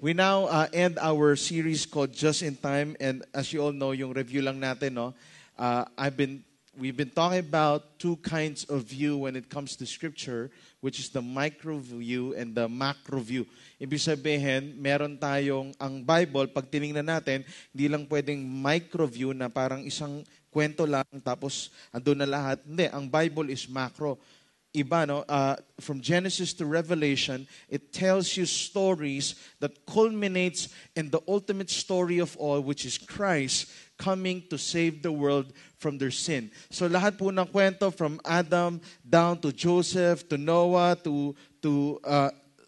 We now end our series called Just in Time, and as you all know, yung review lang natin, no? We've been talking about two kinds of view when it comes to Scripture, which is the micro view and the macro view. Ibig sabihin, meron tayong, ang Bible, pag tinignan natin, hindi lang pwedeng micro view na parang isang kwento lang, tapos andun na lahat. Hindi, ang Bible is macro. Iba, no? From Genesis to Revelation, it tells you stories that culminates in the ultimate story of all, which is Christ coming to save the world from their sin. So lahat po ng kwento from Adam down to Joseph, to Noah, to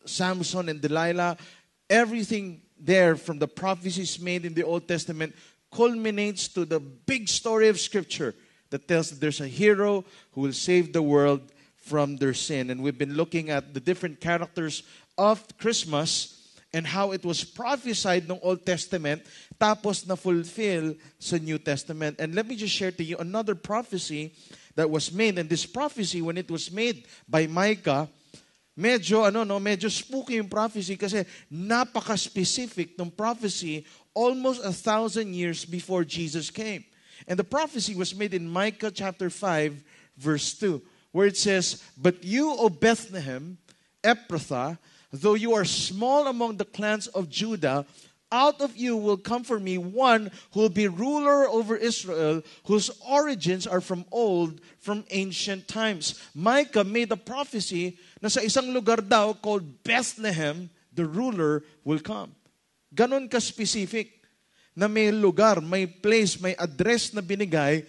Samson and Delilah, everything there from the prophecies made in the Old Testament culminates to the big story of Scripture that tells that there's a hero who will save the world from their sin. And we've been looking at the different characters of Christmas and how it was prophesied ng Old Testament tapos na-fulfill sa New Testament. And let me just share to you another prophecy that was made. And this prophecy, when it was made by Micah, medyo spooky yung prophecy kasi napaka-specific ng prophecy almost 1,000 years before Jesus came. And the prophecy was made in Micah chapter 5, verse 2. Where it says, "But you, O Bethlehem, Ephrathah, though you are small among the clans of Judah, out of you will come for me one who will be ruler over Israel, whose origins are from old, from ancient times." Micah made a prophecy na sa isang lugar daw called Bethlehem, the ruler will come. Ganon ka-specific na may lugar, may place, may address na binigay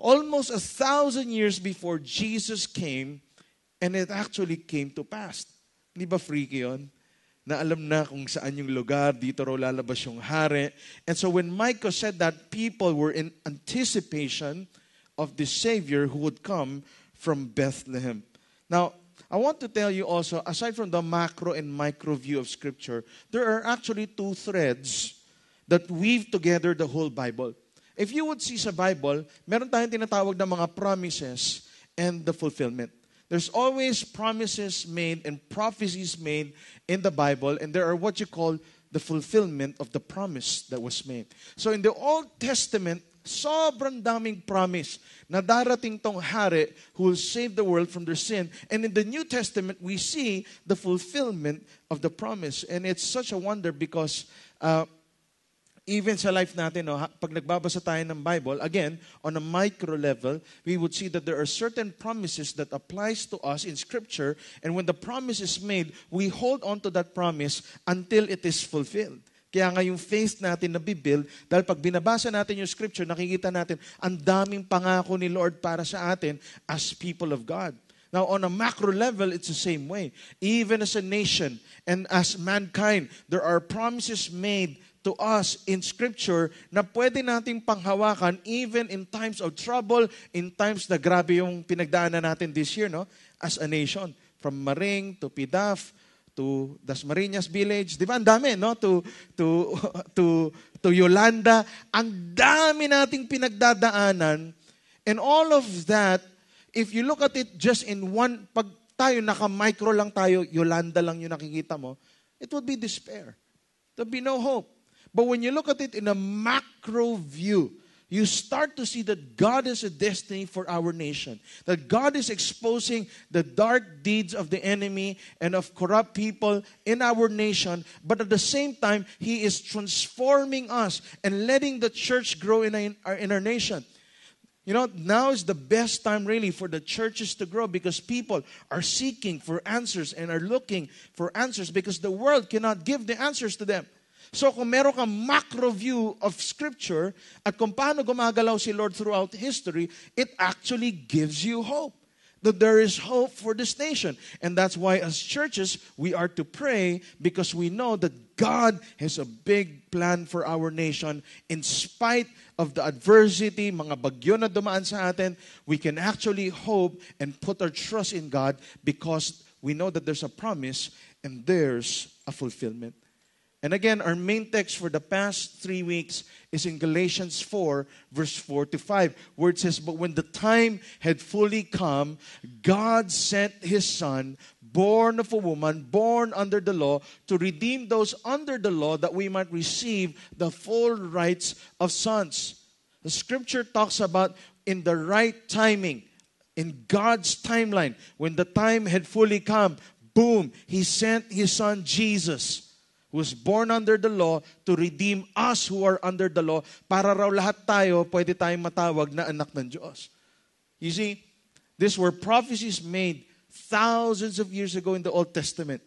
almost 1,000 years before Jesus came, and it actually came to pass. Di ba freaky yun? Na alam na kung saan yung lugar, dito raw lalabas yung hari. And so when Micah said that, people were in anticipation of the Savior who would come from Bethlehem. Now, I want to tell you also, aside from the macro and micro view of Scripture, there are actually two threads that weave together the whole Bible. If you would see sa Bible, meron tayong tinatawag na mga promises and the fulfillment. There's always promises made and prophecies made in the Bible, and there are what you call the fulfillment of the promise that was made. So in the Old Testament, sobrang daming promise na darating tong hari who will save the world from their sin. And in the New Testament, we see the fulfillment of the promise. And it's such a wonder because even sa life natin, no, pag nagbabasa tayo ng Bible, again, on a micro level, we would see that there are certain promises that applies to us in Scripture, and when the promise is made, we hold on to that promise until it is fulfilled. Kaya nga yung faith natin nabibuild, dahil pag binabasa natin yung Scripture, nakikita natin, ang daming pangako ni Lord para sa atin as people of God. Now, on a macro level, it's the same way. Even as a nation and as mankind, there are promises made to us in Scripture na pwede nating panghawakan even in times of trouble, in times na grabe yung pinagdaanan natin this year, no? As a nation. From Maring to Pidaf to Dasmariñas Village. Di ba? Ang dami, no? To Yolanda. Ang dami nating pinagdadaanan. And all of that, if you look at it just in one, pag tayo naka-micro lang tayo, Yolanda lang yung nakikita mo, it would be despair. There would be no hope. But when you look at it in a macro view, you start to see that God has a destiny for our nation. That God is exposing the dark deeds of the enemy and of corrupt people in our nation. But at the same time, He is transforming us and letting the church grow in our nation. You know, now is the best time really for the churches to grow because people are seeking for answers and are looking for answers because the world cannot give the answers to them. So kung meron kang macro view of Scripture at kung paano gumagalaw si Lord throughout history, it actually gives you hope. That there is hope for this nation. And that's why as churches, we are to pray because we know that God has a big plan for our nation. In spite of the adversity, mga bagyo na dumaan sa atin, we can actually hope and put our trust in God because we know that there's a promise and there's a fulfillment. And again, our main text for the past 3 weeks is in Galatians 4, verse 4 to 5, where it says, "But when the time had fully come, God sent His Son, born of a woman, born under the law, to redeem those under the law that we might receive the full rights of sons. The scripture talks about in the right timing, in God's timeline, when the time had fully come, boom, He sent His Son Jesus, who was born under the law, to redeem us who are under the law, para raw lahat tayo pwede tayong matawag na anak ng Diyos. You see, these were prophecies made thousands of years ago in the Old Testament.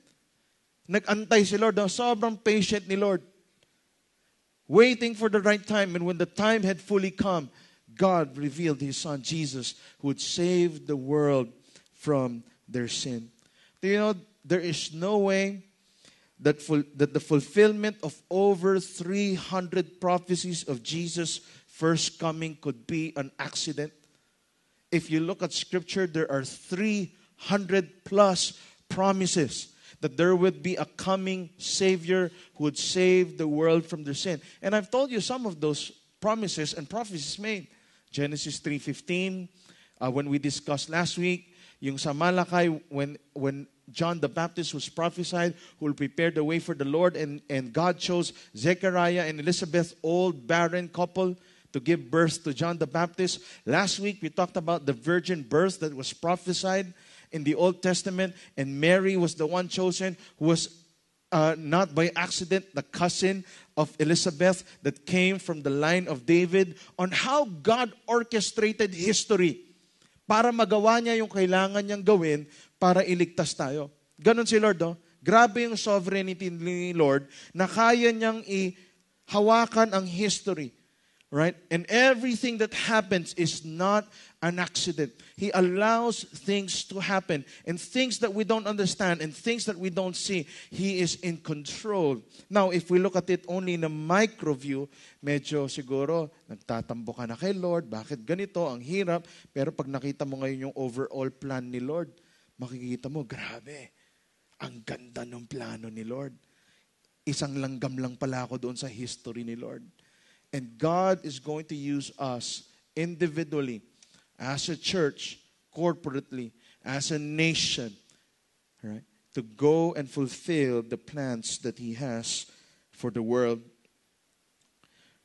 Nag-antay si Lord. Sobrang patient ni Lord. Waiting for the right time. And when the time had fully come, God revealed His Son, Jesus, who would save the world from their sin. Do you know, there is no way that the fulfillment of over 300 prophecies of Jesus' first coming could be an accident. If you look at Scripture, there are 300 plus promises that there would be a coming Savior who would save the world from their sin. And I've told you some of those promises and prophecies made. Genesis 3:15, when we discussed last week, yung sa Malachi, when John the Baptist was prophesied, who will prepare the way for the Lord, and God chose Zechariah and Elizabeth, old barren couple, to give birth to John the Baptist. Last week, we talked about the virgin birth that was prophesied in the Old Testament, and Mary was the one chosen who was not by accident the cousin of Elizabeth that came from the line of David, on how God orchestrated history para magawa niya yung kailangan niyang gawin para iligtas tayo. Ganon si Lord, no? Grabe yung sovereignty ni Lord na kaya niyang ihawakan ang history. Right? And everything that happens is not an accident. He allows things to happen. And things that we don't understand and things that we don't see, He is in control. Now, if we look at it only in a micro view, medyo siguro, nagtatambo ka na kay Lord, bakit ganito, ang hirap. Pero pag nakita mo ngayon yung overall plan ni Lord, makikita mo, grabe, ang ganda ng plano ni Lord. Isang langgam lang pala ako doon sa history ni Lord. And God is going to use us individually, as a church, corporately, as a nation, right, to go and fulfill the plans that He has for the world.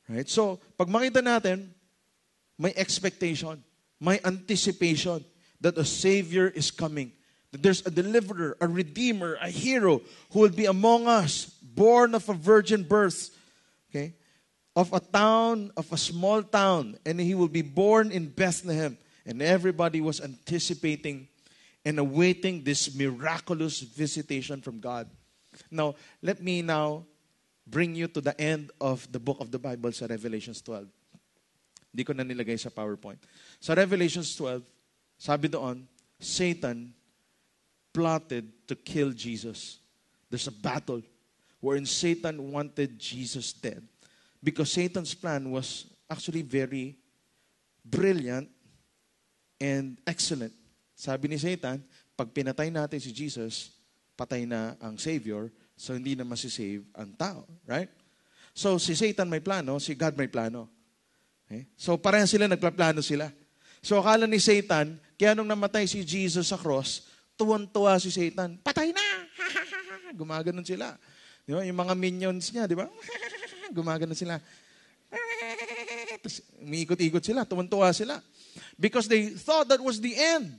Right? So, pag makita natin, may expectation, may anticipation that a Savior is coming. That there's a deliverer, a redeemer, a hero who will be among us, born of a virgin birth. Okay? Of a town, of a small town, and He will be born in Bethlehem. And everybody was anticipating and awaiting this miraculous visitation from God. Now, let me now bring you to the end of the book of the Bible sa Revelations 12. Hindi ko na nilagay sa PowerPoint. Sa Revelations 12, sabi doon, Satan plotted to kill Jesus. There's a battle wherein Satan wanted Jesus dead. Because Satan's plan was actually very brilliant and excellent. Sabi ni Satan, pag pinatay natin si Jesus, patay na ang Savior, so hindi na masisave ang tao. Right? So si Satan may plano, si God may plano. Okay? So parehas sila, nagplaplano sila. So akala ni Satan, kaya nung namatay si Jesus sa cross, tuwan-tuwa si Satan, patay na! Gumaganon sila. Di ba? Yung mga minions niya, di ba? Gumagano sila. Umiikot-ikot sila, tuwan-tuwa sila. Because they thought that was the end.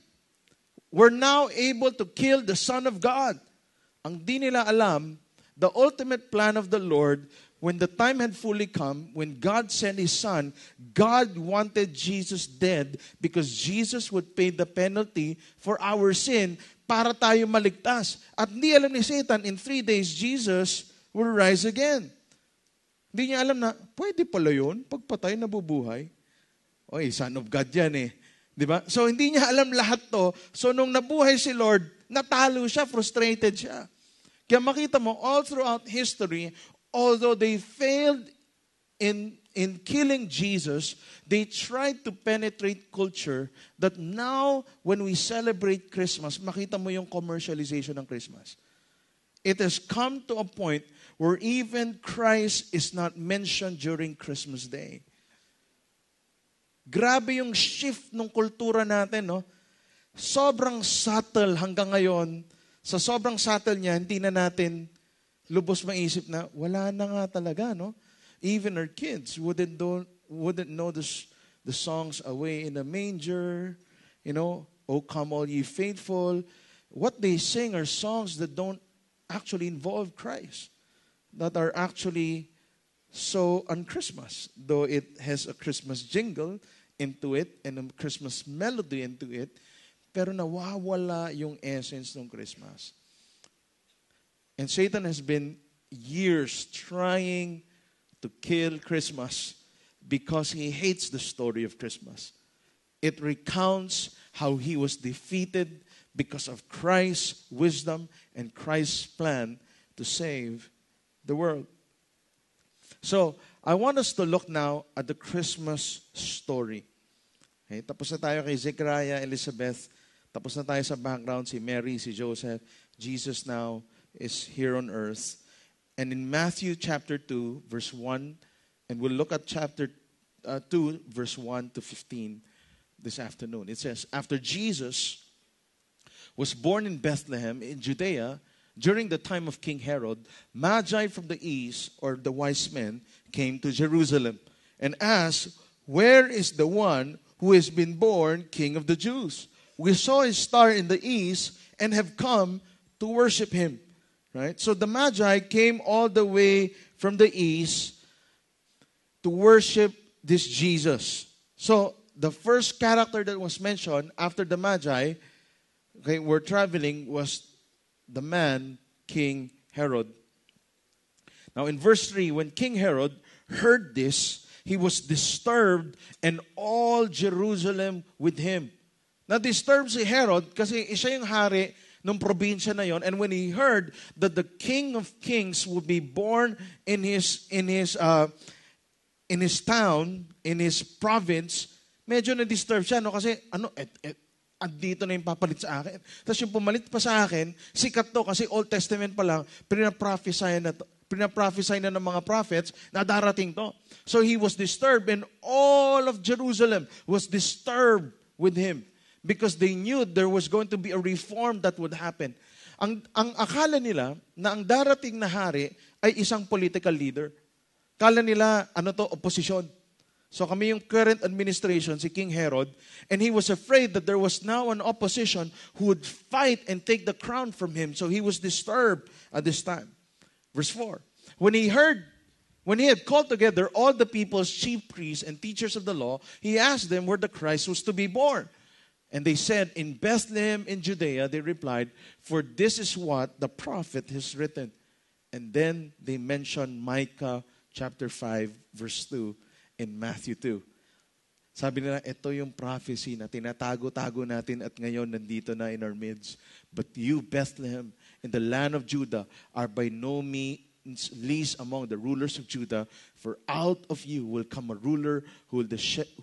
We're now able to kill the Son of God. Ang di nila alam, the ultimate plan of the Lord, when the time had fully come, when God sent His Son, God wanted Jesus dead because Jesus would pay the penalty for our sin para tayo maligtas. At hindi alam ni Satan, in 3 days, Jesus will rise again. Hindi niya alam na, pwede pala yun, pagpatay, nabubuhay. Oy, Son of God yan eh. Di ba? So, hindi niya alam lahat to. So, nung nabuhay si Lord, natalo siya, frustrated siya. Kaya makita mo, all throughout history, although they failed in killing Jesus, they tried to penetrate culture that now, when we celebrate Christmas, makita mo yung commercialization ng Christmas. It has come to a point where even Christ is not mentioned during Christmas Day. Grabe yung shift ng kultura natin, no? Sobrang subtle hanggang ngayon Sa sobrang subtle niya, hindi na natin lubos maisip na wala na nga talaga, no? Even our kids wouldn't know the songs Away in the Manger, Oh Come All Ye Faithful. What they sing are songs that don't actually involve Christ, that are actually so on Christmas, though it has a Christmas jingle into it and a Christmas melody into it, pero nawawala yung essence ng Christmas. And Satan has been years trying to kill Christmas because he hates the story of Christmas. It recounts how he was defeated because of Christ's wisdom and Christ's plan to save the world. So, I want us to look now at the Christmas story. Okay, tapos na tayo kay Zechariah, Elizabeth. Tapos na tayo sa background, si Mary, si Joseph. Jesus now is here on earth. And in Matthew chapter 2, verse 1, and we'll look at chapter 2, verse 1 to 15 this afternoon. It says, after Jesus was born in Bethlehem in Judea, during the time of King Herod, Magi from the east, or the wise men, came to Jerusalem and asked, where is the one who has been born King of the Jews? We saw his star in the east and have come to worship him. Right? So the Magi came all the way from the east to worship this Jesus. So the first character that was mentioned after the Magi, were traveling, was the man, King Herod. Now in verse 3, when King Herod heard this, he was disturbed and all Jerusalem with him. Na-disturb si Herod kasi siya yung hari nung probinsya na yon, and when he heard that the King of Kings would be born in his town, in his province, medyo na-disturb siya, no? Kasi andito na yung papalit sa akin. Tapos yung pumalit pa sa akin, sikat to kasi Old Testament pa lang, pinaprophesy na ng mga prophets na darating to. So he was disturbed, and all of Jerusalem was disturbed with him because they knew there was going to be a reform that would happen. Ang akala nila na ang darating na hari ay isang political leader. Akala nila, opposition. So kami yung current administration, si King Herod, and he was afraid that there was now an opposition who would fight and take the crown from him. So he was disturbed at this time. Verse 4, when he had called together all the people's chief priests and teachers of the law, he asked them where the Christ was to be born. And they said, in Bethlehem in Judea, they replied, for this is what the prophet has written. And then they mentioned Micah chapter 5, verse 2, in Matthew 2. Sabi nila, ito yung prophecy na tinatago-tago natin at ngayon nandito na in our midst. But you, Bethlehem, in the land of Judah, are by no means least among the rulers of Judah, for out of you will come a ruler who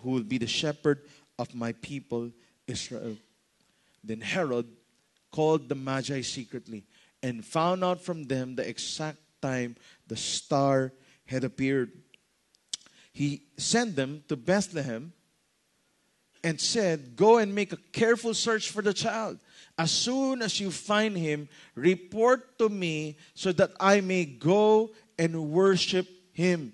will be the shepherd of my people Israel. Then Herod called the Magi secretly and found out from them the exact time the star had appeared. He sent them to Bethlehem and said, go and make a careful search for the child. As soon as you find him, report to me so that I may go and worship him.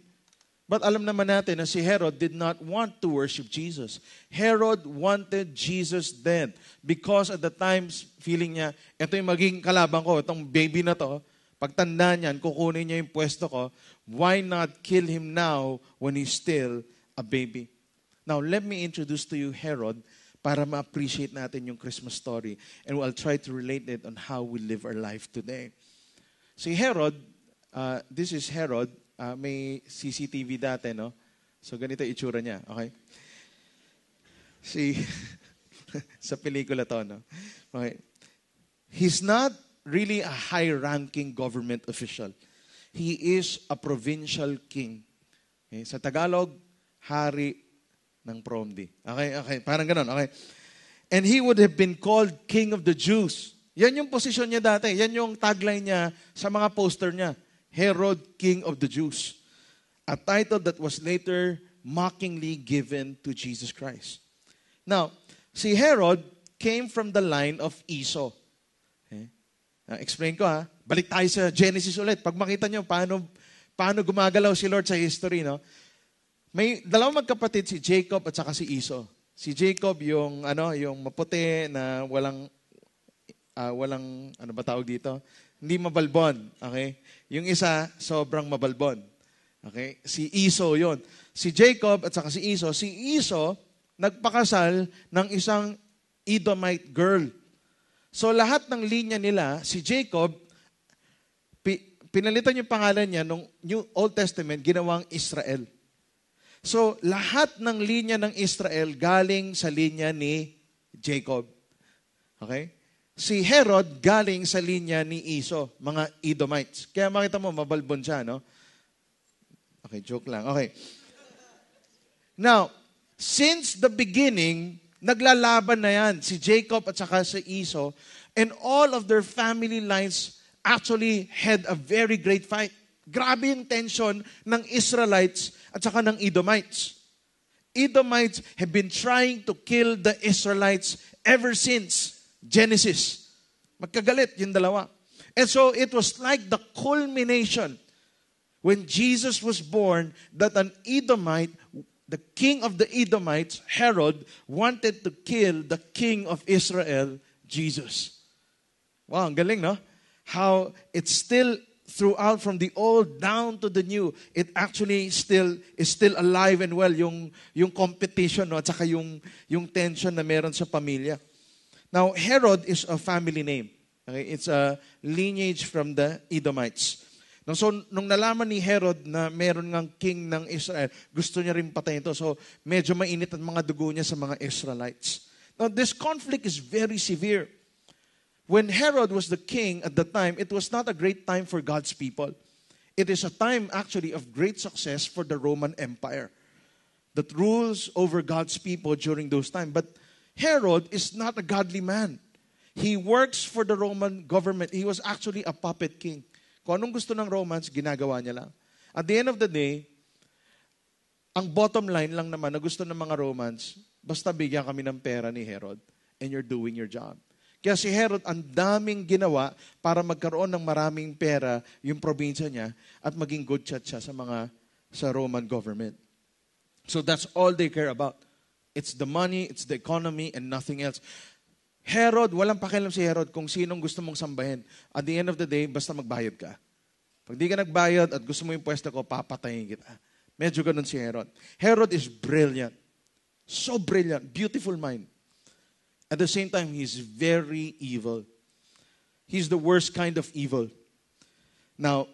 But alam naman natin na si Herod did not want to worship Jesus. Herod wanted Jesus dead because at the time, feeling niya, ito yung magiging kalaban ko, itong baby na to, pagtanda niyan, kukunin niya yung pwesto ko, why not kill him now when he's still a baby? Now, let me introduce to you Herod para ma-appreciate natin yung Christmas story, and I'll try to relate it on how we live our life today. Si Herod, this is Herod, may CCTV dati, no? So, ganito itsura niya, okay? Sa pelikula to, no? Okay. He's not really a high-ranking government official. He is a provincial king. Okay? Sa Tagalog, hari ng Promdi. Okay, parang ganon, okay? And he would have been called King of the Jews. Yan yung posisyon niya dati. Yan yung tagline niya sa mga poster niya. Herod, King of the Jews. A title that was later mockingly given to Jesus Christ. Now, si Herod came from the line of Esau. Okay? Explain ko Balik tayo sa Genesis ulit. Pag makita nyo paano gumagalaw si Lord sa history, no? May dalawang magkapatid, si Jacob at saka si Esau. Si Jacob yung maputi na walang ano ba tawag dito? Hindi mabalbon, okay? Yung isa sobrang mabalbon. Okay? Si Esau 'yon. Si Jacob at saka si Esau nagpakasal ng isang Edomite girl. So lahat ng linya nila, si Jacob pinalitan yung pangalan niya nung New Old Testament ginawang Israel. So, lahat ng linya ng Israel galing sa linya ni Jacob. Okay? Si Herod galing sa linya ni Esau, mga Edomites. Kaya makita mo, mabalbon siya, no? Okay, joke lang. Okay. Now, since the beginning, naglalaban na yan, si Jacob at saka si Esau, and all of their family lines actually had a very great fight. Grabe yung tension ng Israelites at saka ng Edomites. Edomites have been trying to kill the Israelites ever since Genesis. Magkagalit yung dalawa. And so it was like the culmination when Jesus was born that an Edomite, the king of the Edomites, Herod, wanted to kill the king of Israel, Jesus. Wow, ang galing, no? How it's still throughout from the old down to the new, it actually is still alive and well yung competition, no, at saka yung tension na meron sa pamilya. Now, Herod is a family name. Okay? It's a lineage from the Edomites. So, nung nalaman ni Herod na meron ngang king ng Israel, gusto niya rin patayin ito. So, medyo mainit ang mga dugo niya sa mga Israelites. Now, this conflict is very severe. When Herod was the king at the time, it was not a great time for God's people. It is a time actually of great success for the Roman Empire that rules over God's people during those times. But Herod is not a godly man. He works for the Roman government. He was actually a puppet king. Kung anong gusto ng Romans, ginagawa niya lang. At the end of the day, ang bottom line lang naman na gusto ng mga Romans, basta bigyan kami ng pera ni Herod and you're doing your job. Kaya si Herod, ang daming ginawa para magkaroon ng maraming pera yung probinsya niya at maging good chat siya sa Roman government. So that's all they care about. It's the money, it's the economy, and nothing else. Herod, walang pakialam si Herod kung sinong gusto mong sambahin. At the end of the day, basta magbayad ka. Pag di ka nagbayad at gusto mo yung pwesto ko, papatayin kita. Medyo ganun si Herod. Herod is brilliant. So brilliant. Beautiful mind. At the same time, he's very evil. He's the worst kind of evil. Now,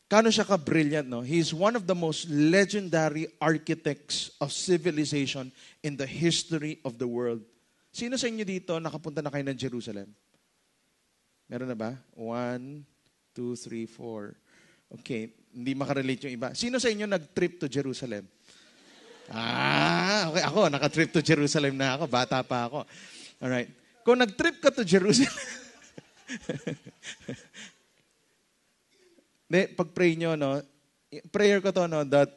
kano siya ka-brilliant, no? He's one of the most legendary architects of civilization in the history of the world. Sino sa inyo dito nakapunta na kayo ng Jerusalem? Meron na ba? 1, 2, 3, 4. Okay, hindi makarelate yung iba. Sino sa inyo nag-trip to Jerusalem? Okay. Ako, naka-trip to Jerusalem na ako. Bata pa ako. Alright. Kung nag-trip ka to Jerusalem, pag-pray nyo, no? Prayer ko to, no, that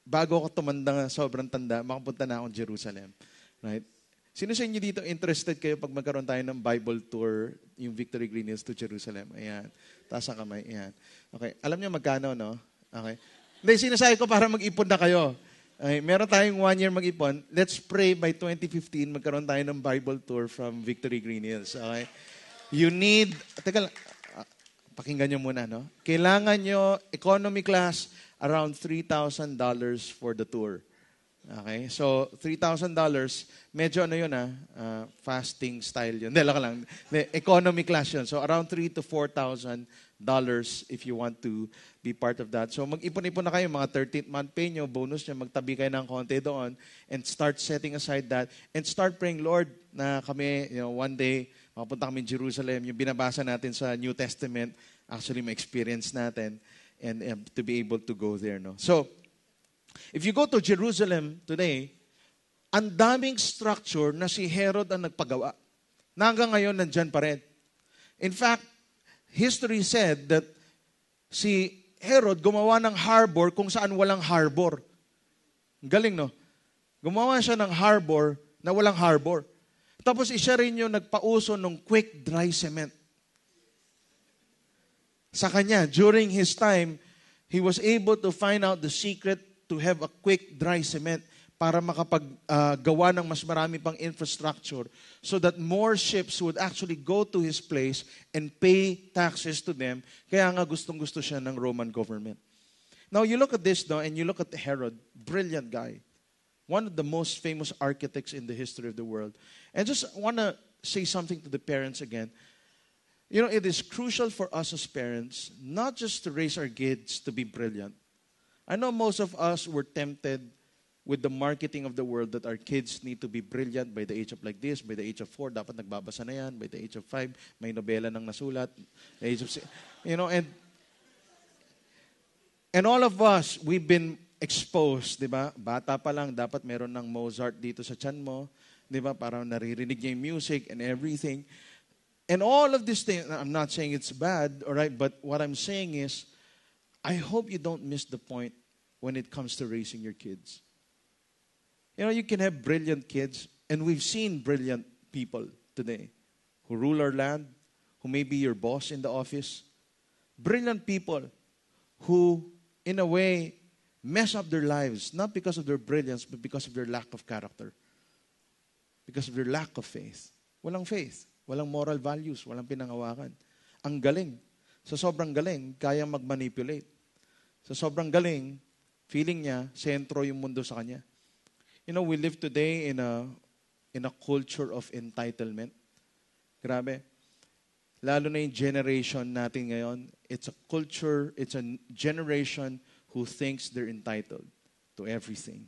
bago ako tumanda, sobrang tanda, makapunta na akong Jerusalem. Right? Sino sa inyo dito interested kayo pag magkaroon tayo ng Bible tour, yung Victory Green Hills to Jerusalem? Ayan. Taas ang kamay. Ayan. Okay. Alam niyo magkano, no? Okay. Hindi, sinasabi ko para mag-ipon na kayo. Okay. Meron tayong 1 year mag-ipon. Let's pray by 2015, magkaroon tayo ng Bible tour from Victory Green Hills. Okay. You need, teka lang, pakinggan nyo muna, no? Kailangan nyo, economy class, around $3,000 for the tour. Okay? So, $3,000, medyo ano yun fasting style yun. Hindi, lang. Economy class yun. So, around $3,000 to $4,000 if you want to be part of that. So, mag-ipon-ipon na kayo, mga 13th month pay nyo, bonus nyo, magtabi kayo ng konti doon, and start setting aside that, and start praying, Lord, na kami, one day, makapunta kami in Jerusalem, yung binabasa natin sa New Testament, actually ma-experience natin, and to be able to go there. No? So, if you go to Jerusalem today, ang daming structure na si Herod ang nagpagawa. Na hanggang ngayon, nandyan pa rin. In fact, history said that si Herod gumawa ng harbor kung saan walang harbor. Galing, no? Gumawa siya ng harbor na walang harbor. Tapos isa rin yung nagpauso ng quick dry cement. sa kanya. During his time, he was able to find out the secret to have a quick dry cement para makapaggawa ng mas marami pang infrastructure so that more ships would actually go to his place and pay taxes to them. Kaya nga gustong-gusto siya ng Roman government. Now, you look at this, no, and you look at Herod, brilliant guy. One of the most famous architects in the history of the world. And just want to say something to the parents again. You know, it is crucial for us as parents, not just to raise our kids to be brilliant. I know most of us were tempted with the marketing of the world that our kids need to be brilliant by the age of like this, by the age of 4, dapat nagbabasa na yan, by the age of 5, may nobela nang nasulat, the age of 6, you know, and all of us, we've been exposed, di ba? Bata pa lang, dapat meron ng Mozart dito sa tiyan mo, di ba? Para naririnig niya yung music and everything. And all of these things, I'm not saying it's bad, all right, but what I'm saying is, I hope you don't miss the point when it comes to raising your kids. You know, you can have brilliant kids, and we've seen brilliant people today who rule our land, who may be your boss in the office. Brilliant people who, in a way, mess up their lives, not because of their brilliance, but because of their lack of character. Because of their lack of faith. Walang faith. Walang moral values. Walang pinangawakan. Ang galing. Sa sobrang galing, kaya mag-manipulate. Sa sobrang galing, feeling niya, sentro yung mundo sa kanya. You know, we live today in a culture of entitlement. Grabe. Lalo na yung generation natin ngayon, it's a culture, it's a generation who thinks they're entitled to everything.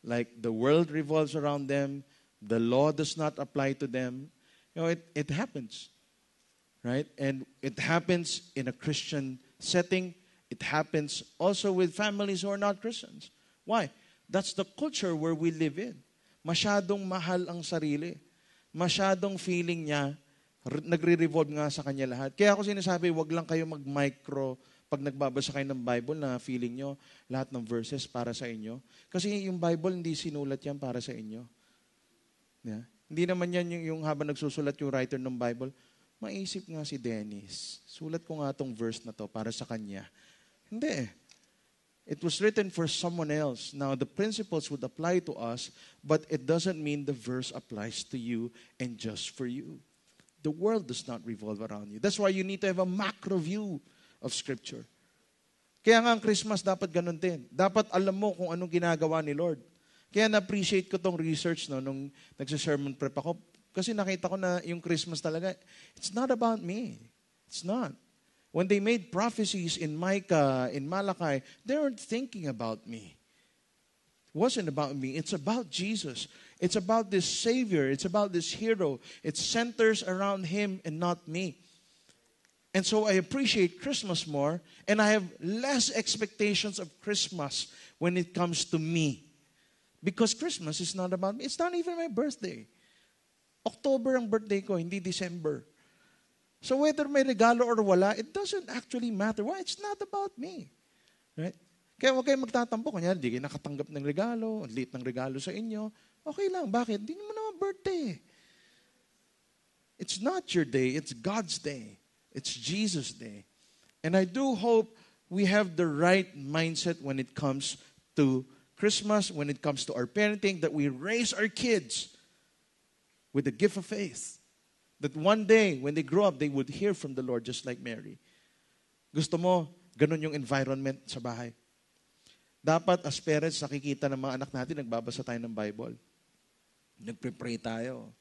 Like the world revolves around them, the law does not apply to them. You know, it happens, right? And it happens in a Christian setting. It happens also with families who are not Christians. Why? That's the culture where we live in. Masyadong mahal ang sarili. Masyadong feeling niya, nagre-revolve nga sa kanya lahat. Kaya ako sinasabi, wag lang kayo mag-micro pag nagbabasa kayo ng Bible na feeling nyo lahat ng verses para sa inyo. Kasi yung Bible, hindi sinulat yan para sa inyo. Yeah? Hindi naman yan yung habang nagsusulat yung writer ng Bible, maisip nga si Dennis, sulat ko nga tong verse na to para sa kanya. Hindi. It was written for someone else. Now, the principles would apply to us, but it doesn't mean the verse applies to you and just for you. The world does not revolve around you. That's why you need to have a macro view of Scripture. Kaya nga ang Christmas dapat ganun din. Dapat alam mo kung anong ginagawa ni Lord. Kaya na-appreciate ko tong research nung nagsa-sermon prep ako. Kasi nakita ko na yung Christmas talaga, it's not about me. It's not. When they made prophecies in Micah, in Malachi, they weren't thinking about me. It wasn't about me. It's about Jesus. It's about this Savior. It's about this hero. It centers around Him and not me. And so I appreciate Christmas more, and I have less expectations of Christmas when it comes to me. Because Christmas is not about me. It's not even my birthday. October ang birthday ko, hindi December. So whether may regalo or wala, it doesn't actually matter. Why? It's not about me. Right? Kaya huwag kayong magtatampo. Kanya, hindi kayo nakatanggap ng regalo, late ng regalo sa inyo. Okay lang. Bakit? Hindi naman naman birthday. It's not your day. It's God's day. It's Jesus' day. And I do hope we have the right mindset when it comes to Christmas, when it comes to our parenting, that we raise our kids with the gift of faith. That one day, when they grow up, they would hear from the Lord just like Mary. Gusto mo, ganun yung environment sa bahay. Dapat as parents, nakikita ng mga anak natin, nagbabasa tayo ng Bible. Nagpre-pray tayo.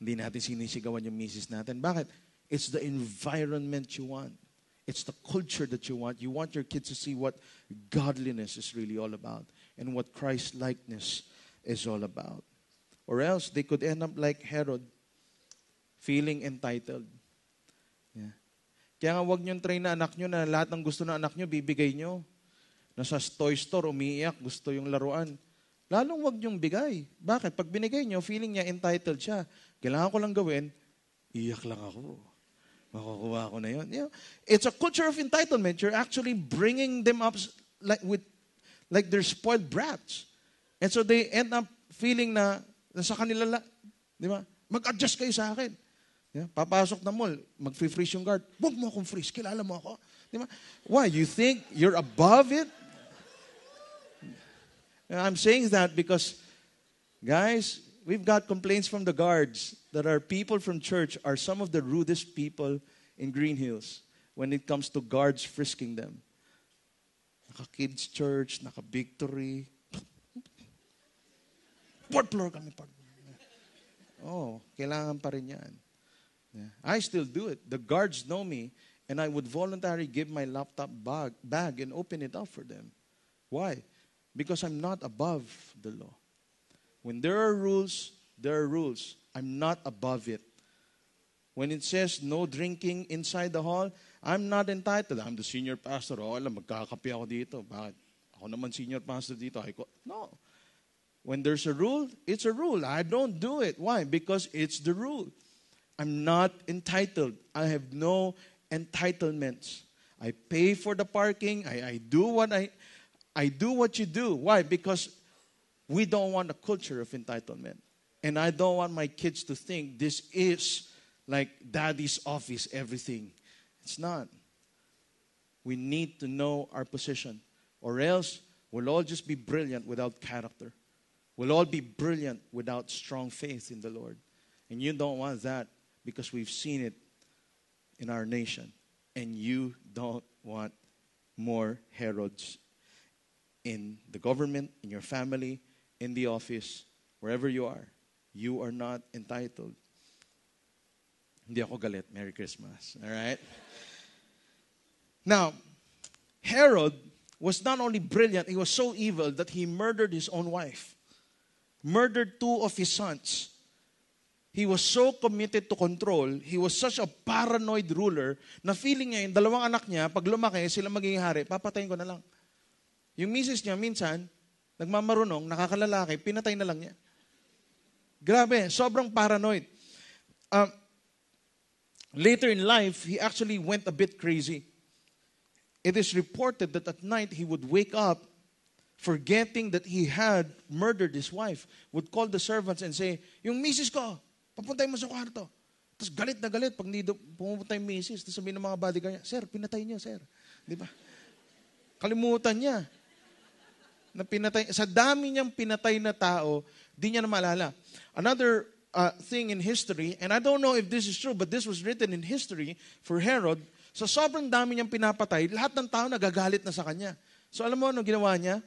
Hindi natin sinisigawan yung misis natin. Bakit? It's the environment you want. It's the culture that you want. You want your kids to see what godliness is really all about and what Christ-likeness is all about. Or else, they could end up like Herod, feeling entitled. Yeah. Kaya nga huwag niyong train na anak niyo na lahat ng gusto ng anak niyo, bibigay niyo. Nasa toy store, umiiyak, gusto yung laruan. Lalong huwag niyong bigay. Bakit? Pag binigay niyo, feeling niya entitled siya. Kailangan ko lang gawin, iyak lang ako. Makukuha ko na yun. Yeah. It's a culture of entitlement. You're actually bringing them up like they're spoiled brats. And so they end up feeling na sa kanila, di ba? Mag-adjust kayo sa akin. Yeah? Papasok na mall, mag-freeze yung guard. Huwag mo akong freeze, kilala mo ako. Di ba? Why? You think you're above it? And I'm saying that because, guys, we've got complaints from the guards that our people from church are some of the rudest people in Green Hills when it comes to guards frisking them. Naka-kids church, naka-victory. Fourth floor kami pag. Oh, kailangan pa rin yan. Yeah. I still do it. The guards know me, and I would voluntarily give my laptop bag and open it up for them. Why? Because I'm not above the law. When there are rules, there are rules. I'm not above it. When it says no drinking inside the hall, I'm not entitled. I'm the senior pastor. Oh, alam, magkakape ako dito. Bakit? Ako naman senior pastor dito. No. When there's a rule, it's a rule. I don't do it. Why? Because it's the rule. I'm not entitled. I have no entitlements. I pay for the parking. I do what you do. Why? Because we don't want a culture of entitlement. And I don't want my kids to think this is like daddy's office, everything. It's not. We need to know our position. Or else we'll all just be brilliant without character. We'll all be brilliant without strong faith in the Lord. And you don't want that because we've seen it in our nation. And you don't want more Herods in the government, in your family, in the office, wherever you are. You are not entitled. Hindi ako galit. Merry Christmas. All right? Now, Herod was not only brilliant, he was so evil that he murdered his own wife. Murdered 2 of his sons. He was so committed to control, he was such a paranoid ruler, na feeling niya, yung 2 anak niya, pag lumaki, sila magiging hari, papatayin ko na lang. Yung misis niya, minsan, nagmamarunong, nakakalalaki, pinatay na lang niya. Grabe, sobrang paranoid. Later in life, he actually went a bit crazy. It is reported that at night, he would wake up forgetting that he had murdered his wife, would call the servants and say, yung misis ko, papuntay mo sa kwarto. Tapos galit na galit pag pumunta yung misis. Tapos sabihin ng mga bodyguard niya, sir, pinatay niyo, sir. Di ba? Kalimutan niya. Na pinatay, sa dami niyang pinatay na tao, di niya na maalala. Another thing in history, and I don't know if this is true, but this was written in history for Herod, sa sobrang dami niyang pinapatay, lahat ng tao nagagalit na sa kanya. So alam mo ano ginawa niya?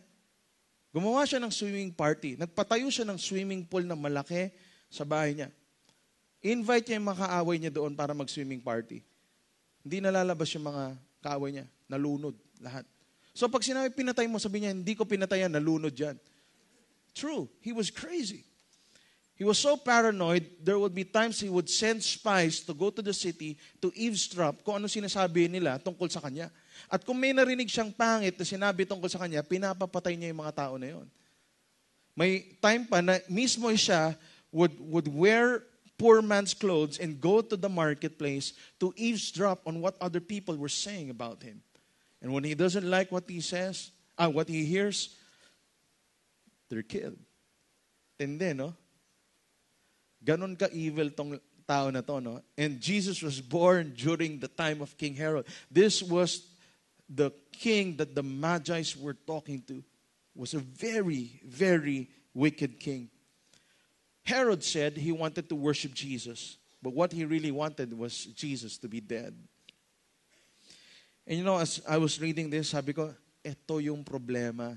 Gumawa siya ng swimming party. Nagpatayo siya ng swimming pool na malaki sa bahay niya. Invite niya yung mga kaaway niya doon para mag-swimming party. Hindi nalalabas yung mga kaaway niya. Nalunod lahat. So pag sinabi pinatay mo, sabi niya, hindi ko pinatayan, nalunod yan. True. He was crazy. He was so paranoid, there would be times he would send spies to go to the city to eavesdrop kung ano sinasabi nila tungkol sa kanya. At kung may narinig siyang pangit na sinabi tungkol sa kanya, pinapapatay niya yung mga tao na yon. May time pa na mismo siya would wear poor man's clothes and go to the marketplace to eavesdrop on what other people were saying about him. And when he doesn't like what he says, what he hears, they're killed. Tindi, no? Ganon ka-evil tong tao na to, no? And Jesus was born during the time of King Herod. This was the king that the Magi's were talking to. Was a very, very wicked king. Herod said he wanted to worship Jesus. But what he really wanted was Jesus to be dead. And you know, as I was reading this, sabi ko, ito yung problema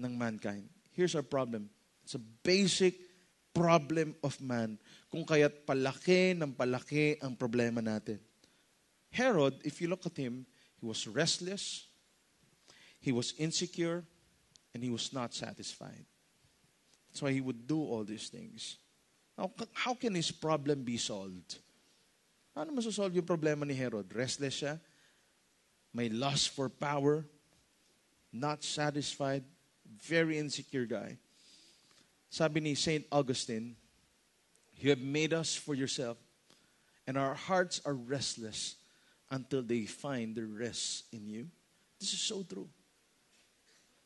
ng mankind. Here's our problem. It's a basic problem of man. Kung kaya't palaki ng palaki ang problema natin. Herod, if you look at him, he was restless, he was insecure, and he was not satisfied. That's why he would do all these things. Now, how can his problem be solved? Paano masosolve yung problema ni Herod? Restless siya, may lust for power, not satisfied, very insecure guy. Sabi ni St. Augustine, you have made us for yourself, and our hearts are restless until they find their rest in you. This is so true.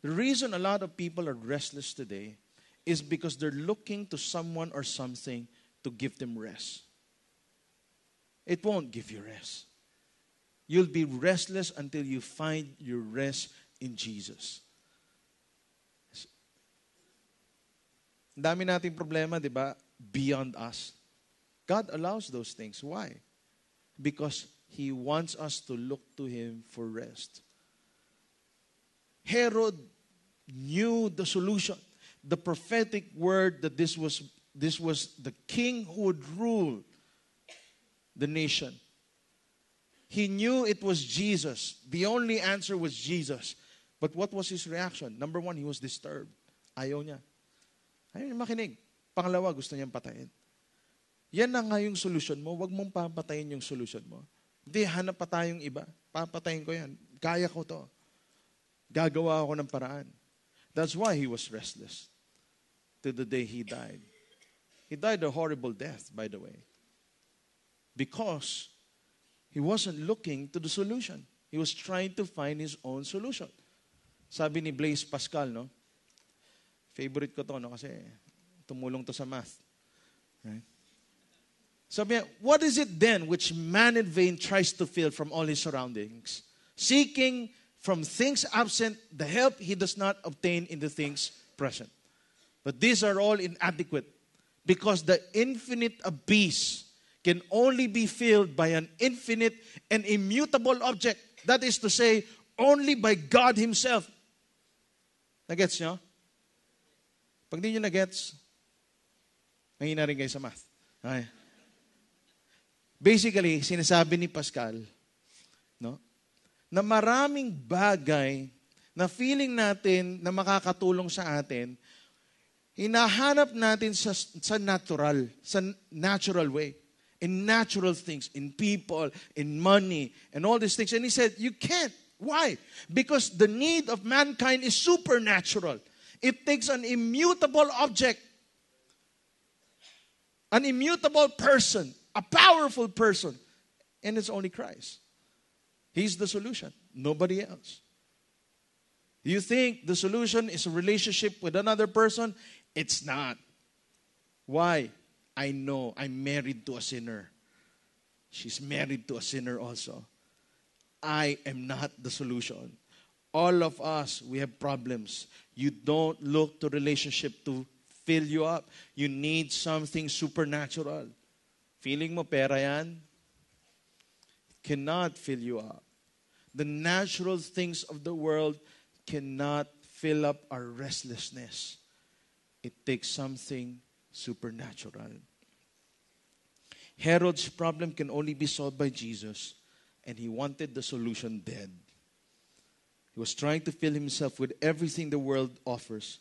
The reason a lot of people are restless today is because they're looking to someone or something to give them rest. It won't give you rest. You'll be restless until you find your rest in Jesus. Ang dami nating problema, di ba? Beyond us. God allows those things. Why? Because He wants us to look to Him for rest. Herod knew the solution. The prophetic word that this was the king who would rule the nation. He knew it was Jesus. The only answer was Jesus. But what was his reaction? Number one, he was disturbed. Ayaw niya. Ayaw niya makinig. Pangalawa, gusto niyang patayin. Yan na nga yung solusyon mo. Huwag mong papatayin yung solusyon mo. Hindi, hanap pa tayong iba. Papatayin ko yan. Kaya ko to. Gagawa ako ng paraan. That's why he was restless. To the day he died. He died a horrible death, by the way. Because he wasn't looking to the solution. He was trying to find his own solution. Sabi ni Blaise Pascal, no? Favorite ko to, no? Kasi tumulong to sa math. Right? Sabi niya, what is it then which man in vain tries to fill from all his surroundings? Seeking from things absent the help he does not obtain in the things present. But these are all inadequate because the infinite abyss can only be filled by an infinite and immutable object. That is to say, only by God Himself. Nagets nyo? Pag di nyo nagets, mahina rin kayo sa math. Okay. Basically, sinasabi ni Pascal, no, na maraming bagay na feeling natin na makakatulong sa atin, hinahanap natin sa natural way. In natural things, in people, in money, and all these things. And he said, you can't. Why? Because the need of mankind is supernatural. It takes an immutable object, an immutable person, a powerful person, and it's only Christ. He's the solution, nobody else. You think the solution is a relationship with another person? It's not. Why? I know I'm married to a sinner. She's married to a sinner also. I am not the solution. All of us, we have problems. You don't look to relationship to fill you up. You need something supernatural. Feeling mo pera yan? Cannot fill you up. The natural things of the world cannot fill up our restlessness. It takes something supernatural. Herod's problem can only be solved by Jesus, and he wanted the solution dead. He was trying to fill himself with everything the world offers,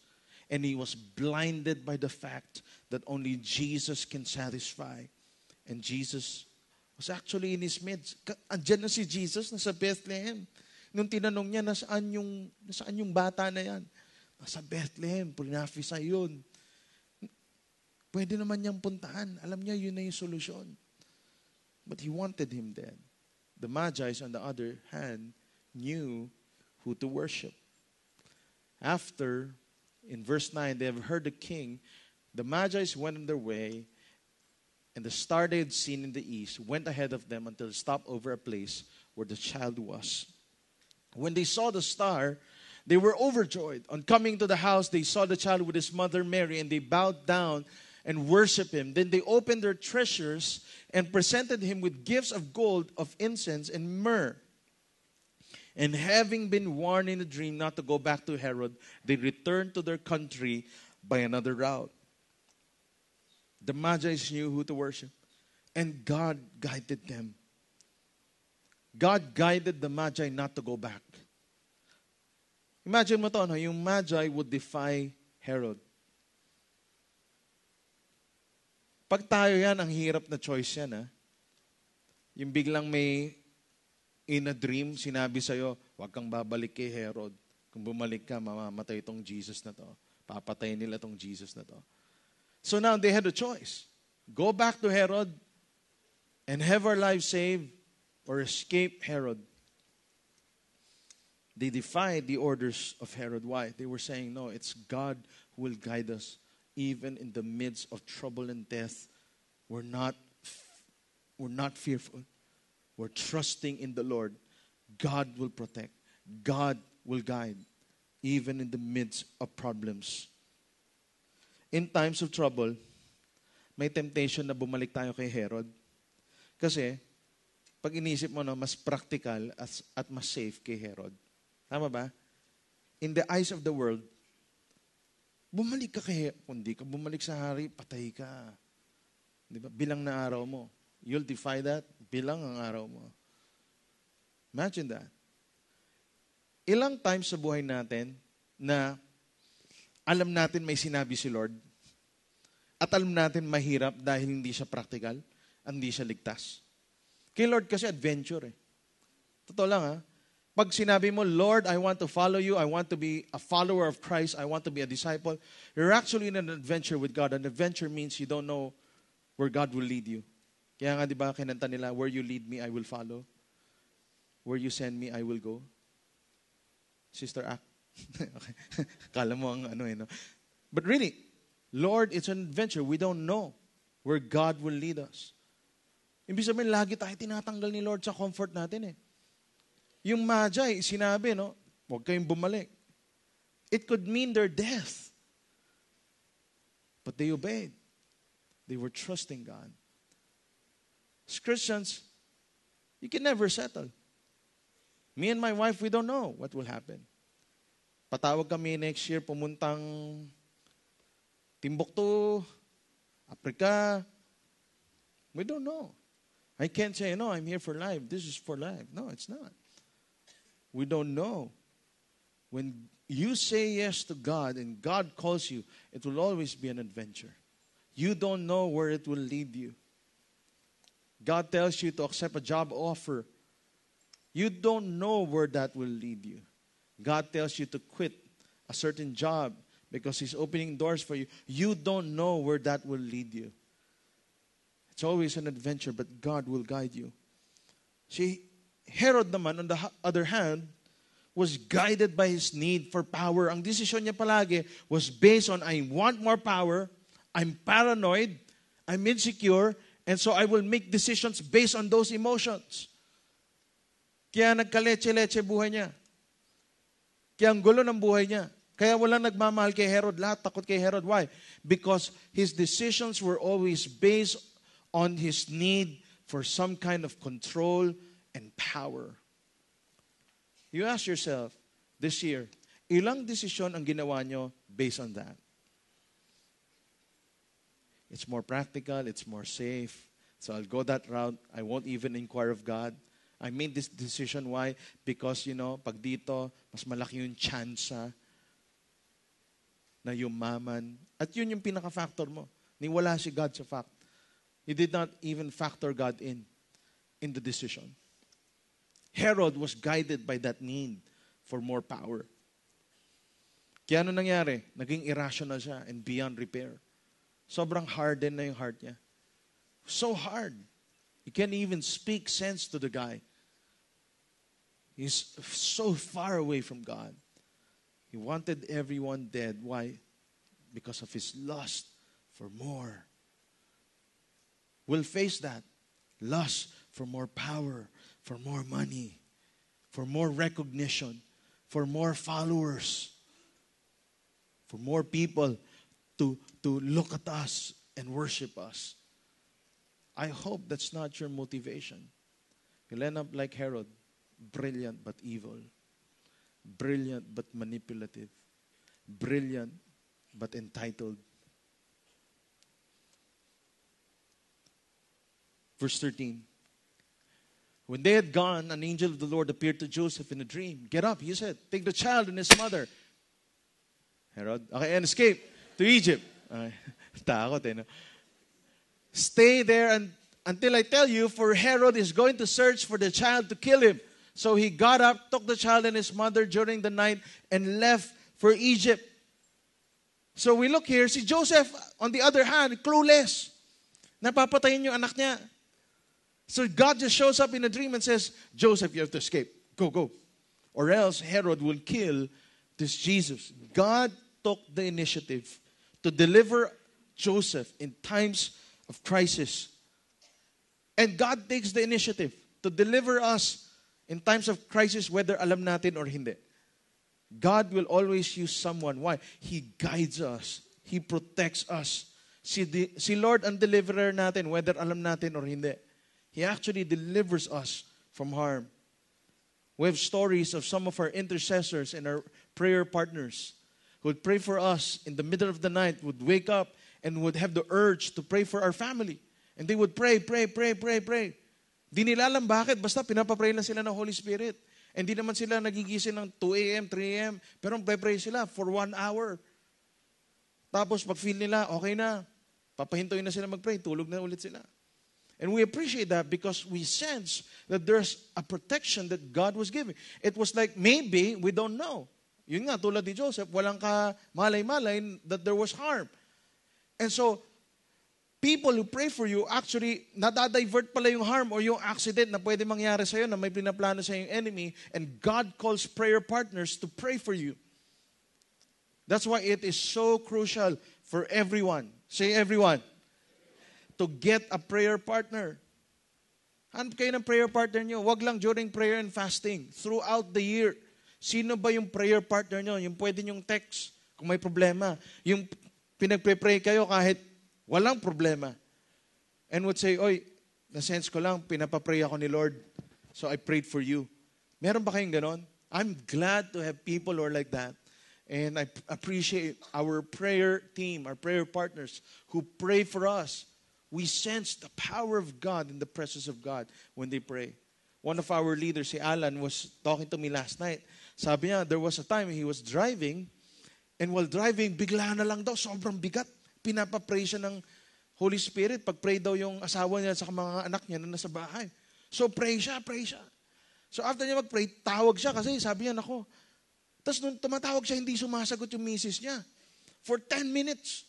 and he was blinded by the fact that only Jesus can satisfy. And Jesus was actually in his midst. Andiyan na si Jesus, nasa Bethlehem. Nung tinanong niya, nasaan yung bata na yan? Nasa Bethlehem, Prinafisa yun. Pwede naman niyang puntahan. Alam niya, yun na yung solusyon. But he wanted him dead. The Magi, on the other hand, knew who to worship. After, in verse 9, they have heard the king. The Magi went on their way, and the star they had seen in the east went ahead of them until it stopped over a place where the child was. When they saw the star, they were overjoyed. On coming to the house, they saw the child with his mother Mary, and they bowed down and worshiped him. Then they opened their treasures and presented him with gifts of gold, of incense, and myrrh. And having been warned in a dream not to go back to Herod, they returned to their country by another route. The Magi knew who to worship, and God guided them. God guided the Magi not to go back. Imagine mo to, no? Yung Magi would defy Herod. Pag tayo yan, ang hirap na choice yan. Ha? Yung biglang may in a dream, sinabi sa'yo, huwag kang babalik kay Herod. Kung bumalik ka, mamamatay itong Jesus na to. Papatayin nila itong Jesus na to. So now they had a choice. Go back to Herod and have our lives saved or escape Herod. They defied the orders of Herod. Why? They were saying, no, it's God who will guide us. Even in the midst of trouble and death, we're not fearful. we're trusting in the Lord, God will protect. God will guide, even in the midst of problems. In times of trouble, may temptation na bumalik tayo kay Herod. Kasi, pag inisip mo, no, mas practical at mas safe kay Herod. Tama ba? In the eyes of the world, bumalik ka kay Herod. Kung di ka bumalik sa hari, patay ka. Di ba? Bilang na araw mo. You'll defy that. Bilang ang araw mo. Imagine that. Ilang times sa buhay natin na alam natin may sinabi si Lord at alam natin mahirap dahil hindi siya practical, hindi siya ligtas. Kay Lord kasi adventure eh. Totoo lang ha. Pag sinabi mo, Lord, I want to follow you, I want to be a follower of Christ, I want to be a disciple, you're actually in an adventure with God. An adventure means you don't know where God will lead you. Kaya nga di ba kinanta nila, where you lead me, I will follow. Where you send me, I will go. Sister Act. Okay. Kala mo ang ano eh, no? But really, Lord, it's an adventure. We don't know where God will lead us. Ibig sabihin, lagi tayo tinatanggal ni Lord sa comfort natin eh. Yung Magi, sinabi, no? Huwag kayong bumalik. It could mean their death. But they obeyed. They were trusting God. As Christians, you can never settle. Me and my wife, we don't know what will happen. Patawag kami next year, pumuntang Timbuktu, Africa. We don't know. I can't say, no, I'm here for life. This is for life. No, it's not. We don't know. When you say yes to God and God calls you, it will always be an adventure. You don't know where it will lead you. God tells you to accept a job offer. You don't know where that will lead you. God tells you to quit a certain job because He's opening doors for you. You don't know where that will lead you. It's always an adventure, but God will guide you. See, Herod naman, on the other hand, was guided by his need for power. Ang desisyon niya palagi was based on, I want more power, I'm paranoid, I'm insecure, and so I will make decisions based on those emotions. Kaya nagkaleche-leche buhay niya. Kaya ang gulo ng buhay niya. Kaya walang nagmamahal kay Herod. Lahat takot kay Herod. Why? Because his decisions were always based on his need for some kind of control and power. You ask yourself, this year, ilang desisyon ang ginawa nyo based on that? It's more practical, it's more safe. So I'll go that route. I won't even inquire of God. I made this decision. Why? Because, pag dito, mas malaki yung tsansa na yumaman. At yun yung pinaka-factor mo. Niwala si God sa fact. He did not even factor God in the decision. Herod was guided by that need for more power. Kaya ano nangyari? Naging irrational siya and beyond repair. Sobrang hardened na yung heart niya. So hard. You can't even speak sense to the guy. He's so far away from God. He wanted everyone dead. Why? Because of his lust for more. We'll face that. Lust for more power, for more money, for more recognition, for more followers, for more people to look at us and worship us. I hope that's not your motivation. You'll end up like Herod, brilliant but evil, brilliant but manipulative, brilliant but entitled. Verse 13. When they had gone, an angel of the Lord appeared to Joseph in a dream. Get up, he said. Take the child and his mother. Herod, okay, and escape to Egypt. Takot no? Stay there until I tell you, for Herod is going to search for the child to kill him. So he got up, took the child and his mother during the night, and left for Egypt. So we look here, si Joseph, on the other hand, clueless. Napapatayin yung anak niya. So God just shows up in a dream and says, Joseph, you have to escape. Go, go. Or else Herod will kill this Jesus. God took the initiative to deliver Joseph in times of crisis. And God takes the initiative to to deliver us in times of crisis, whether alam natin or hindi. God will always use someone. Why? He guides us. He protects us. Si Lord ang deliverer natin, whether alam natin or hindi. He actually delivers us from harm. We have stories of some of our intercessors and our prayer partners who would pray for us in the middle of the night, would wake up and would have the urge to pray for our family. And they would pray. Di nila alam bakit, basta pinapapray lang sila ng Holy Spirit. And di naman sila nagigising ng 2 a.m., 3 a.m., pero pray sila for 1 hour. Tapos pag feel nila, okay na, papahintuin na sila mag-pray, tulog na ulit sila. And we appreciate that because we sense that there's a protection that God was giving. It was like maybe we don't know. Yun nga, tulad ni Joseph, walang ka malay-malay that there was harm. And so, people who pray for you, actually, nadadivert pala yung harm or yung accident na pwede mangyari sa'yo na may pinaplano sa yung enemy, and God calls prayer partners to pray for you. That's why it is so crucial for everyone. Say everyone. To get a prayer partner. Hanap kayo ng prayer partner nyo. Wag lang during prayer and fasting. Throughout the year. Sino ba yung prayer partner nyo? Yung pwede nyong text kung may problema. Yung pinagpe-pray kayo kahit walang problema. And would say, oy, na-sense ko lang, pinapapray ako ni Lord. So I prayed for you. Meron ba kayong ganon? I'm glad to have people who are like that. And I appreciate our prayer team, our prayer partners who pray for us. We sense the power of God and the presence of God when they pray. One of our leaders, si Alan, was talking to me last night. Sabi niya, there was a time he was driving, and while driving, bigla na lang daw, sobrang bigat. Pinapapray siya ng Holy Spirit. Pag-pray daw yung asawa niya sa mga anak niya na nasa bahay. So pray siya. So after niya mag-pray, tawag siya kasi sabi niya, nako. Tapos nung tumatawag siya, hindi sumasagot yung misis niya. For 10 minutes.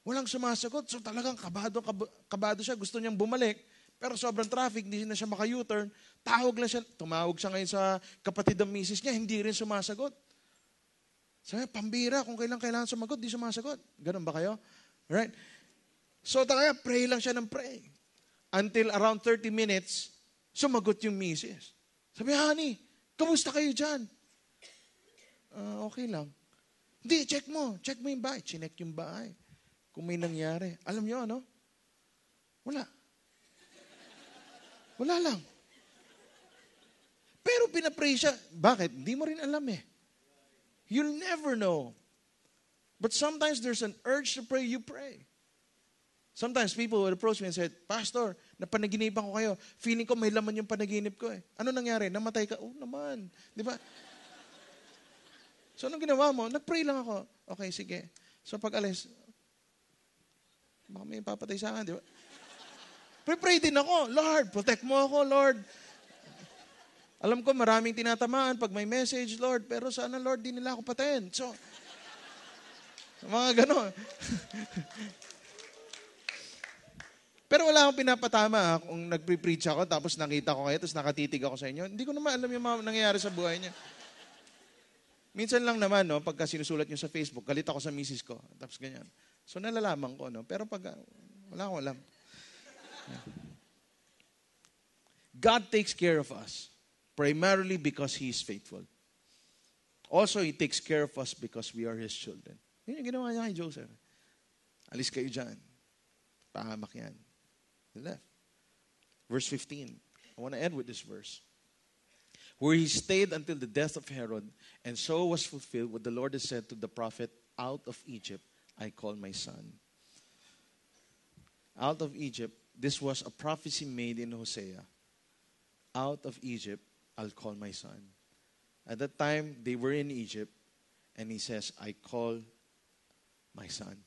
Walang sumasagot. So talagang kabado siya. Gusto niyang bumalik. Pero sobrang traffic, hindi na siya maka-U-turn. Tumawag siya ngayon sa kapatid ng misis niya, hindi rin sumasagot. Sabi, pambira, kung kailangan sumagot, di sumasagot. Ganun ba kayo? Right? So talaga, pray lang siya ng pray. Until around 30 minutes, sumagot yung misis. Sabi, honey, kamusta kayo dyan? Okay lang. Hindi, check mo yung bahay. Chinek yung bahay. Kung may nangyari. Alam niyo, ano? Wala lang. Pero pinapray siya. Bakit? Hindi mo rin alam eh. You'll never know. But sometimes there's an urge to pray, you pray. Sometimes people would approach me and say, Pastor, napanaginipan ko kayo. Feeling ko may laman yung panaginip ko eh. Ano nangyari? Namatay ka? Oh, naman. Di ba? So, anong ginawa mo? Nag-pray lang ako. Okay, sige. So, pag alis, baka may papatay sa akin, di ba? Pray din ako. Lord, protect mo ako, Lord. Alam ko, maraming tinatamaan pag may message, Lord. Pero sana, Lord, di nila ako patayin. So, mga gano'n. Pero wala akong pinapatama kung nagpre-preach ako, tapos nakita ko kayo, tapos nakatitig ako sa inyo. Hindi ko naman alam yung mga nangyayari sa buhay niya. Minsan lang naman, no, pagka sinusulat nyo sa Facebook, galit ako sa misis ko. Tapos ganyan. So, nalalaman ko, no? Pero pag, wala akong alam. God takes care of us, primarily because He is faithful. Also, He takes care of us because we are His children. Yun yung ginawa niya kay Joseph. Alis kayo dyan. Pahamak yan. He left. Verse 15. I want to end with this verse. Where he stayed until the death of Herod, and so was fulfilled what the Lord has said to the prophet, out of Egypt I call my son. Out of Egypt, this was a prophecy made in Hosea. Out of Egypt, I'll call my son. At that time, they were in Egypt, and he says, I call my son.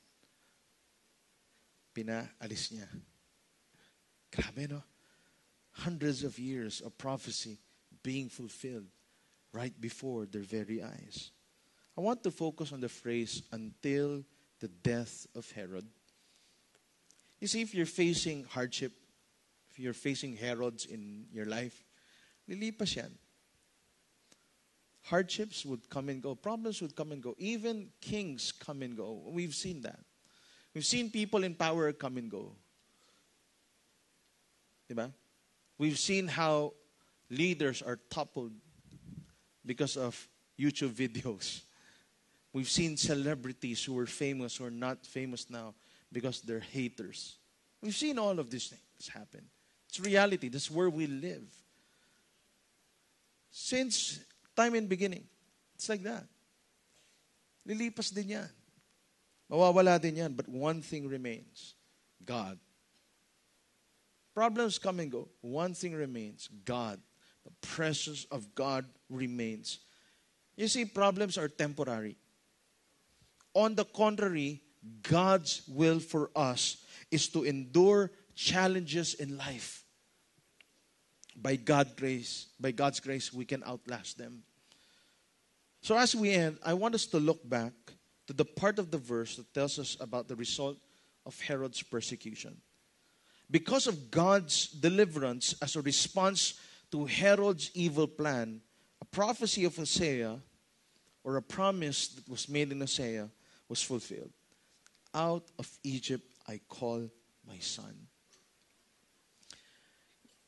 Pinaalis niya. Grabe, no? Hundreds of years of prophecy being fulfilled right before their very eyes. I want to focus on the phrase, until the death of Herod. You see, if you're facing hardship, if you're facing Herods in your life, lilipas yan. Hardships would come and go. Problems would come and go. Even kings come and go. We've seen that. We've seen people in power come and go. Diba? We've seen how Leaders are toppled because of YouTube videos. We've seen celebrities who were famous who are not famous now because they're haters. We've seen all of these things happen. It's reality. That's where we live. Since time in beginning, it's like that. Lilipas din yan. Mawawala din yan. But one thing remains. God. Problems come and go. One thing remains. God. The presence of God remains. You see, problems are temporary. On the contrary, God's will for us is to endure challenges in life. By God's grace, we can outlast them. So as we end, I want us to look back to the part of the verse that tells us about the result of Herod's persecution. Because of God's deliverance as a response to Herod's evil plan, a prophecy of Hosea, or a promise that was made in Hosea, was fulfilled. Out of Egypt I call my son.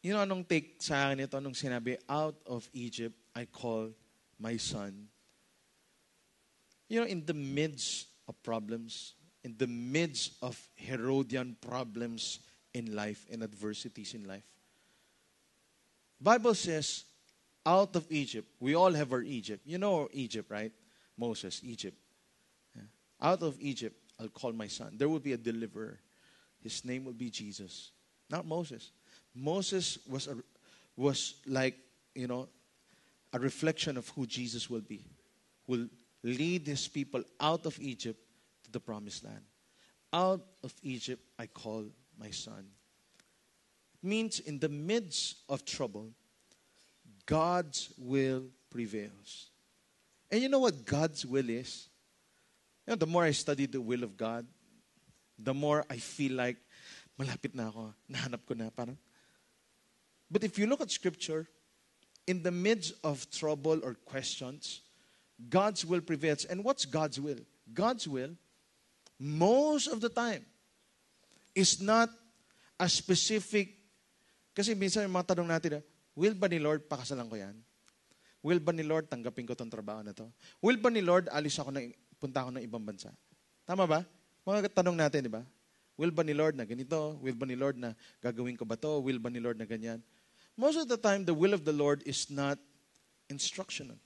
You know anong take sa akin ito nung sinabi, out of Egypt I call my son. You know, in the midst of problems, in the midst of Herodian problems in life, and adversities in life, Bible says, out of Egypt, we all have our Egypt. You know Egypt, right? Moses, Egypt. Yeah. Out of Egypt, I'll call my son. There will be a deliverer. His name will be Jesus. Not Moses. Moses was like, you know, a reflection of who Jesus will be. Will lead his people out of Egypt to the promised land. Out of Egypt, I call my son. It means in the midst of trouble, God's will prevails. And you know what God's will is? You know, the more I study the will of God, the more I feel like, malapit na ako, nahanap ko na, parang. But if you look at Scripture, in the midst of trouble or questions, God's will prevails. And what's God's will? God's will, most of the time, is not a specific, kasi minsan yung mga tanong natin, will ba ni Lord pakasalan ko yan? Will ba ni Lord tanggapin ko tong trabaho na to? Will ba ni Lord punta ako ng ibang bansa? Tama ba? Mga tanong natin, di ba? Will ba ni Lord na ganito? Will ba ni Lord na gagawin ko ba to? Will ba ni Lord na ganyan? Most of the time, the will of the Lord is not instructional.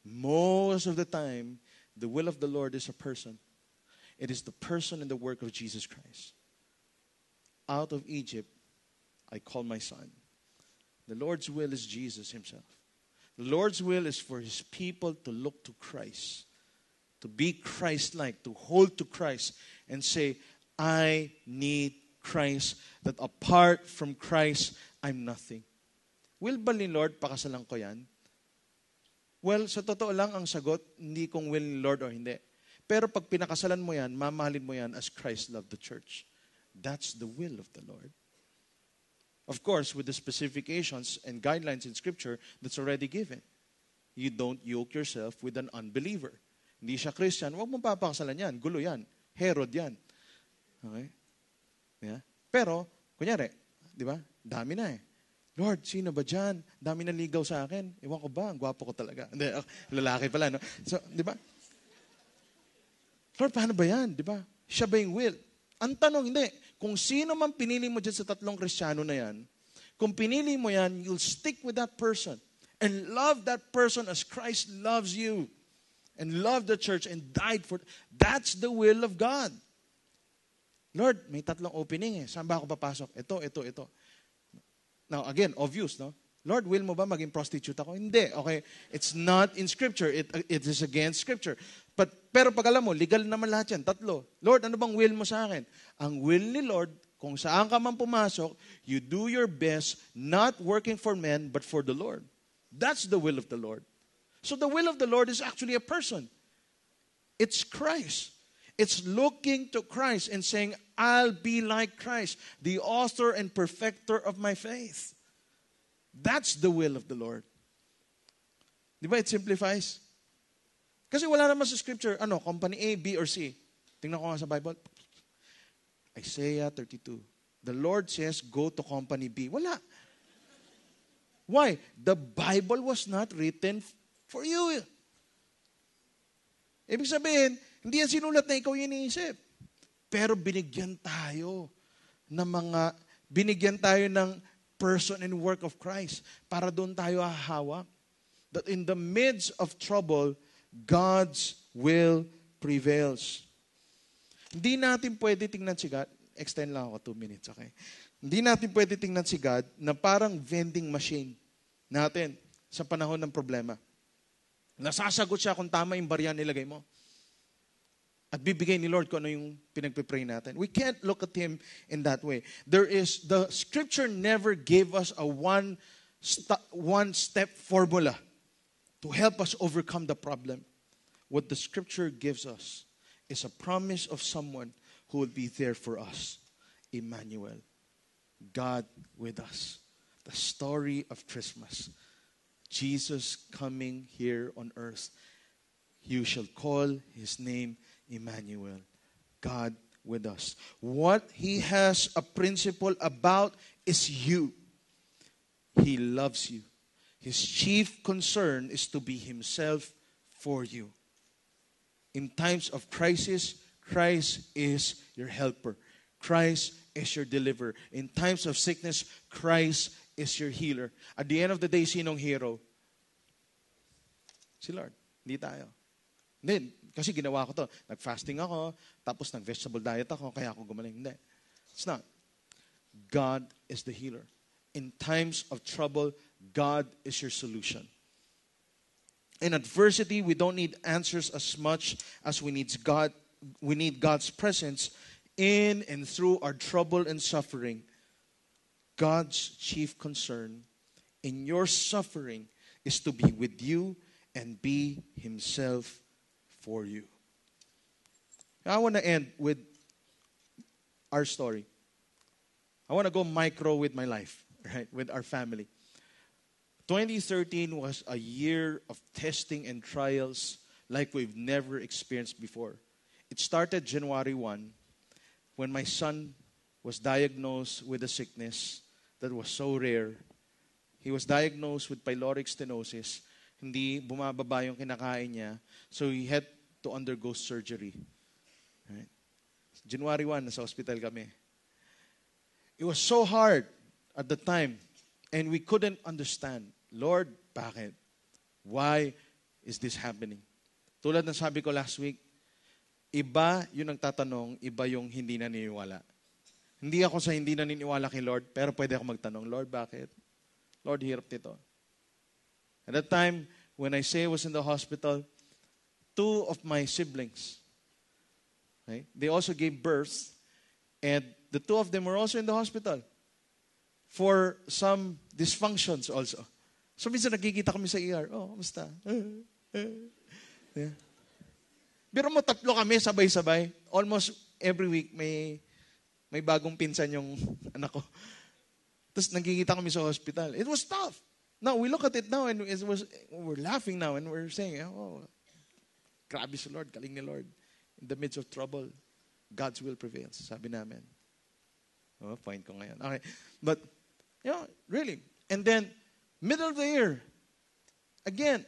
Most of the time, the will of the Lord is a person. It is the person and the work of Jesus Christ. Out of Egypt, I call my son. The Lord's will is Jesus himself. The Lord's will is for his people to look to Christ, to be Christ-like, to hold to Christ and say, I need Christ, that apart from Christ, I'm nothing. Will ba ni Lord pakasalan ko yan? Well, sa totoo lang ang sagot, hindi kung will ni Lord o hindi. Pero pag pinakasalan mo yan, mamahalin mo yan as Christ loved the church. That's the will of the Lord. Of course, with the specifications and guidelines in Scripture that's already given. You don't yoke yourself with an unbeliever. Hindi siya Christian, huwag mong papakasalan yan. Gulo yan. Herod yan. Okay? Yeah. Pero, kunyari, di ba? Dami na eh. Lord, sino ba dyan? Dami na ligaw sa akin. Ewan ko ba? Ang gwapo ko talaga. Hindi, lalaki pala, no? So, di ba? Lord, paano ba yan? Di ba? Siya ba yung will? Ang tanong, hindi. Kung sino man pinili mo dyan sa tatlong Kristiyano na yan, kung pinili mo yan, you'll stick with that person and love that person as Christ loves you and loved the church and died for. That's the will of God. Lord, may tatlong opening eh. Saan ba ako papasok? Ito. Now, again, obvious, no? Lord, will mo ba maging prostitute ako? Hindi. Okay? It's not in Scripture. It is against Scripture. Pero pag alam mo, legal naman lahat yan. Tatlo. Lord, ano bang will mo sa akin? Ang will ni Lord, kung saan ka man pumasok, you do your best, not working for men, but for the Lord. That's the will of the Lord. So the will of the Lord is actually a person. It's Christ. It's looking to Christ and saying, I'll be like Christ, the author and perfecter of my faith. That's the will of the Lord. Di ba it simplifies? Kasi wala naman sa Scripture, company A, B, or C. Tingnan ko nga sa Bible. Isaiah 32. The Lord says, go to company B. Wala. Why? The Bible was not written for you. Ibig sabihin, hindi yan sinulat na ikaw yung iniisip. Pero binigyan tayo ng person and work of Christ para doon tayo hahawak. That in the midst of trouble, God's will prevails. Hindi natin pwede tingnan si God. Extend lang ako 2 minutes, okay? Hindi natin pwede tingnan si God na parang vending machine natin sa panahon ng problema. Nasasagot siya kung tama yung barya nilagay mo. At bibigay ni Lord kung ano yung pinagpipray natin. We can't look at Him in that way. The Scripture never gave us a one-step formula to help us overcome the problem. What the Scripture gives us is a promise of someone who will be there for us. Emmanuel. God with us. The story of Christmas. Jesus coming here on earth. You shall call His name Emmanuel. God with us. What He has a principle about is you. He loves you. His chief concern is to be Himself for you. In times of crisis, Christ is your helper. Christ is your deliverer. In times of sickness, Christ is your healer. At the end of the day, sinong hero? Si Lord. Hindi tayo. Hindi. Kasi ginawa ko to. Nag-fasting ako, tapos nag-vegetable diet ako, kaya ako gumaling. Hindi. It's not. God is the healer. In times of trouble, God is your solution. In adversity, we don't need answers as much as we need God's presence in and through our trouble and suffering. God's chief concern in your suffering is to be with you and be Himself for you. I want to end with our story. I want to go micro with my life, right? With our family. 2013 was a year of testing and trials like we've never experienced before. It started January 1 when my son was diagnosed with a sickness that was so rare. He was diagnosed with pyloric stenosis. Hindi bumababa yung kinakain niya. So he had to undergo surgery. Right? January 1, nasa hospital kami. It was so hard at the time. And we couldn't understand. Lord, bakit? Why is this happening? Tulad ng sabi ko last week, iba yung nagtatanong, iba yung hindi naniniwala. Hindi ako sa hindi naniniwala kay Lord, pero pwede ako magtanong, Lord, bakit? Lord, hirap nito. At that time, when I say I was in the hospital, 2 of my siblings, right, they also gave birth, and the 2 of them were also in the hospital for some dysfunctions also. So minsan nagkikita kami sa ER, oh, kamusta? Yeah. Pero mo 3 kami sabay-sabay. Almost every week may bagong pinsan yung anak ko. Tapos nagkikita kami sa hospital. It was tough. Now, we look at it now and we're laughing now and we're saying, oh, grabe si Lord, galing ni Lord. In the midst of trouble, God's will prevails. Sabi namin. Oh, point ko ngayon. Okay. But, really. And then, middle of the year, again,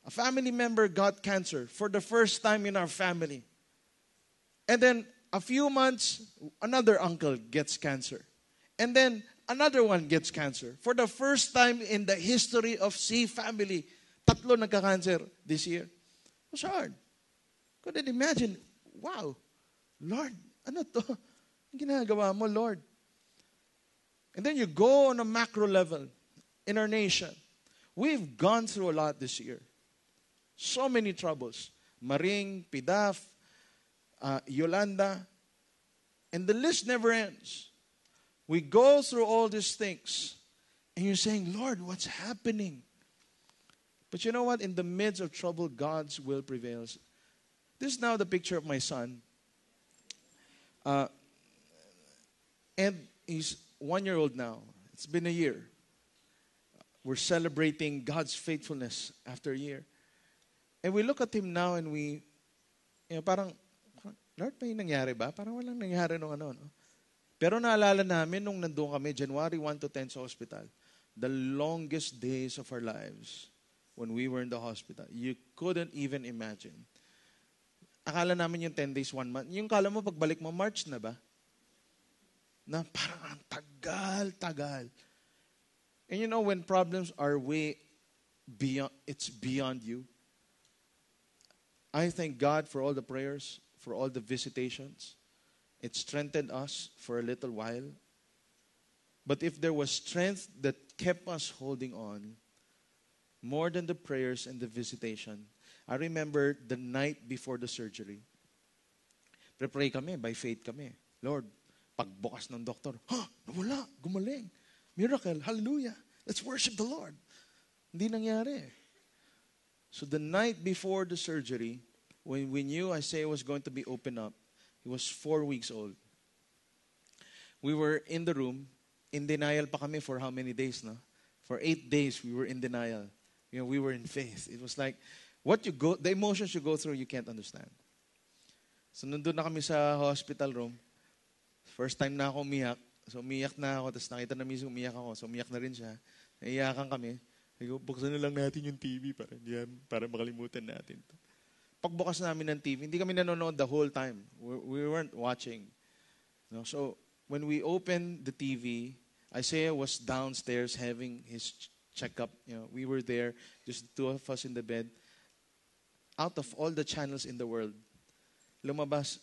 a family member got cancer for the first time in our family. And then, a few months, another uncle gets cancer. And then, another one gets cancer. For the first time in the history of C family, 3 nagka-cancer this year. It was hard. Couldn't imagine, wow, Lord, ano to? Ang ginagawa mo, Lord? And then you go on a macro level in our nation. We've gone through a lot this year. So many troubles. Maring, Pidaf, Yolanda, and the list never ends. We go through all these things, and you're saying, Lord, what's happening? But you know what? In the midst of trouble, God's will prevails. This is now the picture of my son. And he's 1-year-old now. It's been a year. We're celebrating God's faithfulness after a year. And we look at him now and parang, Lord, may nangyari ba? Parang walang nangyari nung ano. Pero naalala namin nung nandun kami, January 1 to 10 sa hospital, the longest days of our lives when we were in the hospital. You couldn't even imagine. Akala namin yung 10 days, 1 month. Yung kala mo, pagbalik mo, March na ba? Na parang ang tagal. And you know, when problems are way beyond, it's beyond you. I thank God for all the prayers, for all the visitations. It strengthened us for a little while. But if there was strength that kept us holding on, more than the prayers and the visitation, I remember the night before the surgery. Pray kami, by faith kami. Lord, pagbukas ng doktor, nawala, gumaling. Miracle, hallelujah. Let's worship the Lord. Hindi nangyari. So the night before the surgery, when we knew Isaiah was going to be opened up, he was 4 weeks old. We were in the room, in denial pa kami for how many days, no? For 8 days, we were in denial. You know, we were in faith. It was like, the emotions you go through, you can't understand. So nandun na kami sa hospital room. First time na ako umiyak. So umiyak na ako, tapos nakita na miss umiyak ako. So umiyak na rin siya. Naiyakan kami. Buksan na lang natin yung TV para makalimutan natin. Pagbukas namin ng TV, hindi kami nanonood the whole time. We weren't watching. No? So when we opened the TV, Isaiah was downstairs having his checkup. You know, we were there, just the two of us in the bed. Out of all the channels in the world, lumabas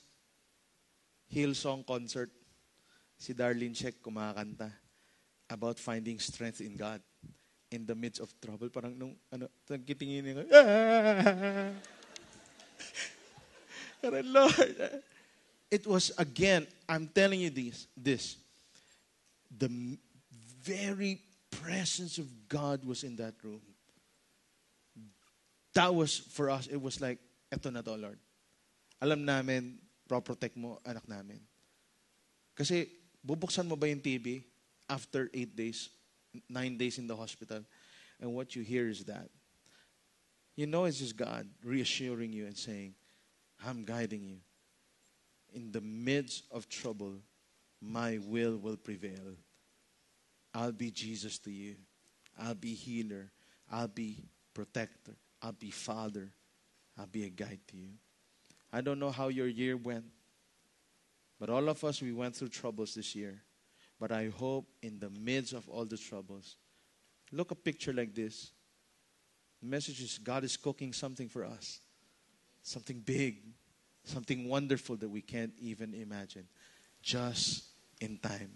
Hillsong concert. Si Darlene Sheck kumakanta about finding strength in God in the midst of trouble. Parang nung nagkitingin niya, parang Lord. It was again, I'm telling you this. The very presence of God was in that room. That was, for us, it was like, eto na to, Lord. Alam namin, pro-protect mo, anak namin. Kasi, bubuksan mo ba yung TV after 8 days, 9 days in the hospital, and what you hear is that. You know it's just God reassuring you and saying, I'm guiding you. In the midst of trouble, my will prevail. I'll be Jesus to you. I'll be healer. I'll be protector. I'll be father. I'll be a guide to you. I don't know how your year went, but all of us, we went through troubles this year. But I hope in the midst of all the troubles, look a picture like this. The message is God is cooking something for us. Something big. Something wonderful that we can't even imagine. Just in time.